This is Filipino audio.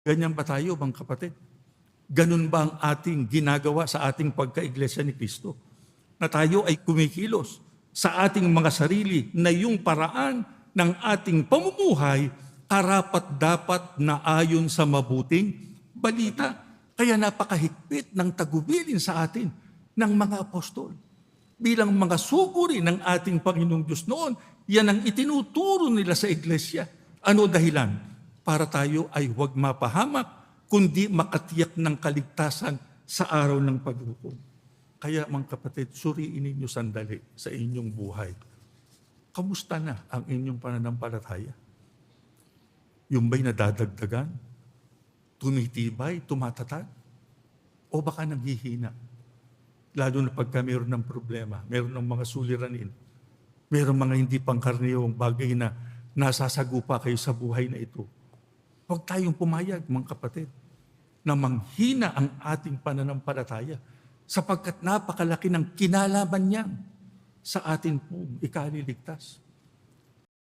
Ganyan ba tayo, mga kapatid? Ganun ba ang ating ginagawa sa ating pagka-iglesia ni Kristo? Na tayo ay kumikilos sa ating mga sarili na yung paraan ng ating pamumuhay karapat-dapat na ayon sa mabuting balita. Kaya napakahigpit ng tagubilin sa atin ng mga apostol. Bilang mga suguri ng ating Panginoong Diyos noon, yan ang itinuturo nila sa iglesia. Ano dahilan? Para tayo ay huwag mapahamak, kundi makatiyak ng kaligtasan sa araw ng paghukom. Kaya mga kapatid, suriin ninyo sandali sa inyong buhay. Kamusta na ang inyong pananampalataya? Yung ba'y nadadagdagan? Tumitibay? Tumatatag? O baka nanghihina? Lalo na pagka mayroon ng problema, mayroon ng mga suliranin, mayroon mga hindi pangkaraniwang bagay na nasasagupa kayo sa buhay na ito. Huwag tayong pumayag, mga kapatid, na manghina ang ating pananampalataya sapagkat napakalaki ng kinalaman niya sa atin pong ikaliligtas.